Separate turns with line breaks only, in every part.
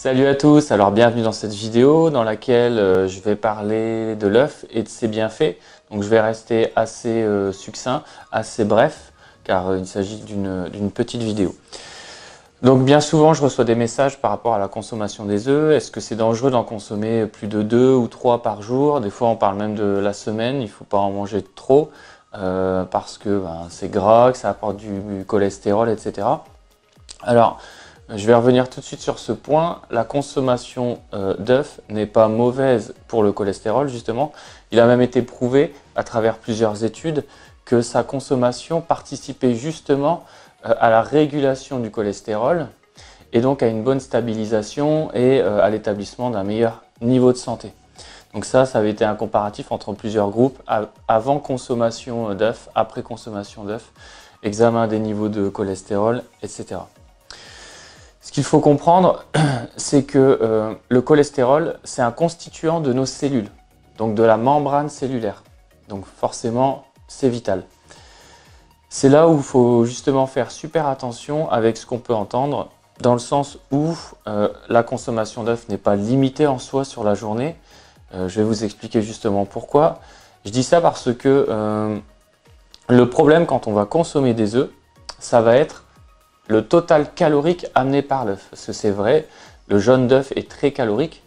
Salut à tous, alors bienvenue dans cette vidéo dans laquelle je vais parler de l'œuf et de ses bienfaits. Donc je vais rester assez succinct, assez bref, car il s'agit d'une petite vidéo. Donc bien souvent je reçois des messages par rapport à la consommation des œufs. Est-ce que c'est dangereux d'en consommer plus de 2 ou 3 par jour? Des fois on parle même de la semaine, il ne faut pas en manger trop parce que c'est gras, que ça apporte du cholestérol, etc. Alors, je vais revenir tout de suite sur ce point. La consommation d'œufs n'est pas mauvaise pour le cholestérol, justement. Il a même été prouvé à travers plusieurs études que sa consommation participait justement à la régulation du cholestérol et donc à une bonne stabilisation et à l'établissement d'un meilleur niveau de santé. Donc ça avait été un comparatif entre plusieurs groupes avant consommation d'œufs, après consommation d'œufs, examen des niveaux de cholestérol, etc. Ce qu'il faut comprendre, c'est que le cholestérol, c'est un constituant de nos cellules, donc de la membrane cellulaire. Donc forcément, c'est vital. C'est là où il faut justement faire super attention avec ce qu'on peut entendre, dans le sens où la consommation d'œufs n'est pas limitée en soi sur la journée. Je vais vous expliquer justement pourquoi. Je dis ça parce que le problème quand on va consommer des œufs, ça va être le total calorique amené par l'œuf. Parce que c'est vrai, le jaune d'œuf est très calorique.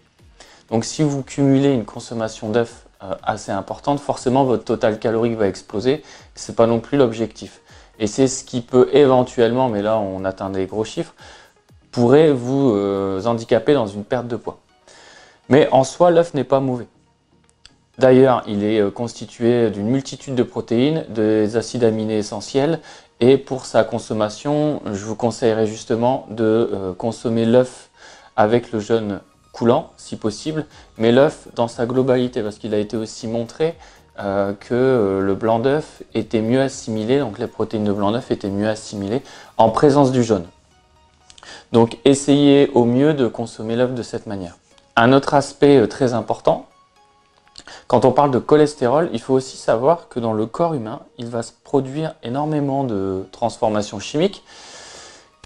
Donc si vous cumulez une consommation d'œuf assez importante, forcément votre total calorique va exploser. Ce n'est pas non plus l'objectif. Et c'est ce qui peut éventuellement, mais là on atteint des gros chiffres, pourrait vous handicaper dans une perte de poids. Mais en soi, l'œuf n'est pas mauvais. D'ailleurs, il est constitué d'une multitude de protéines, des acides aminés essentiels. Et pour sa consommation, je vous conseillerais justement de consommer l'œuf avec le jaune coulant, si possible, mais l'œuf dans sa globalité, parce qu'il a été aussi montré que le blanc d'œuf était mieux assimilé, donc les protéines de blanc d'œuf étaient mieux assimilées en présence du jaune. Donc essayez au mieux de consommer l'œuf de cette manière. Un autre aspect très important, quand on parle de cholestérol, il faut aussi savoir que dans le corps humain, il va se produire énormément de transformations chimiques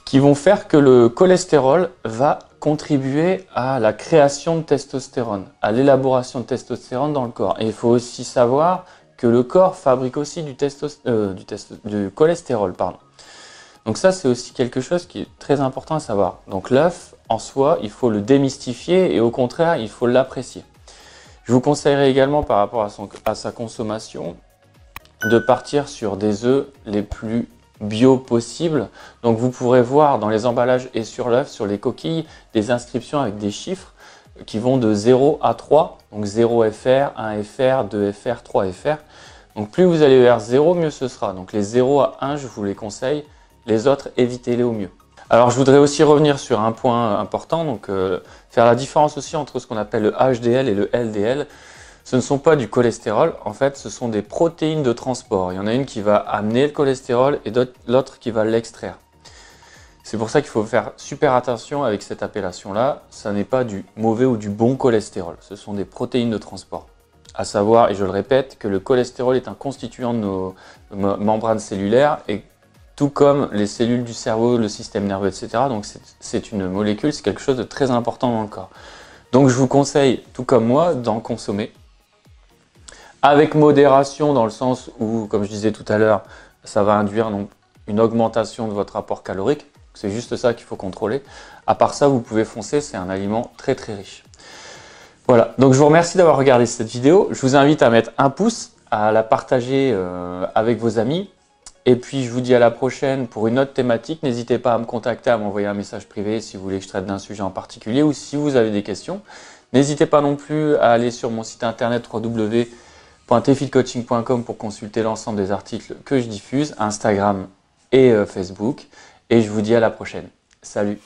qui vont faire que le cholestérol va contribuer à la création de testostérone, à l'élaboration de testostérone dans le corps. Et il faut aussi savoir que le corps fabrique aussi du cholestérol. Donc ça, c'est aussi quelque chose qui est très important à savoir. Donc l'œuf, en soi, il faut le démystifier et au contraire, il faut l'apprécier. Je vous conseillerais également par rapport à sa consommation de partir sur des œufs les plus bio possibles. Donc vous pourrez voir dans les emballages et sur l'œuf, sur les coquilles, des inscriptions avec des chiffres qui vont de 0 à 3. Donc 0 FR, 1 FR, 2 FR, 3 FR. Donc plus vous allez vers 0, mieux ce sera. Donc les 0 à 1, je vous les conseille. Les autres, évitez-les au mieux. Alors je voudrais aussi revenir sur un point important, donc faire la différence aussi entre ce qu'on appelle le HDL et le LDL. Ce ne sont pas du cholestérol, en fait ce sont des protéines de transport. Il y en a une qui va amener le cholestérol et l'autre qui va l'extraire. C'est pour ça qu'il faut faire super attention avec cette appellation-là. Ça n'est pas du mauvais ou du bon cholestérol, ce sont des protéines de transport. À savoir, et je le répète, que le cholestérol est un constituant de nos membranes cellulaires et tout comme les cellules du cerveau, le système nerveux, etc. Donc c'est une molécule, c'est quelque chose de très important dans le corps. Donc je vous conseille, tout comme moi, d'en consommer. Avec modération dans le sens où, comme je disais tout à l'heure, ça va induire une augmentation de votre apport calorique. C'est juste ça qu'il faut contrôler. À part ça, vous pouvez foncer, c'est un aliment très très riche. Voilà, donc je vous remercie d'avoir regardé cette vidéo. Je vous invite à mettre un pouce, à la partager avec vos amis. Et puis je vous dis à la prochaine pour une autre thématique. N'hésitez pas à me contacter, à m'envoyer un message privé si vous voulez que je traite d'un sujet en particulier ou si vous avez des questions. N'hésitez pas non plus à aller sur mon site internet www.tfilcoaching.com pour consulter l'ensemble des articles que je diffuse, Instagram et Facebook. Et je vous dis à la prochaine. Salut!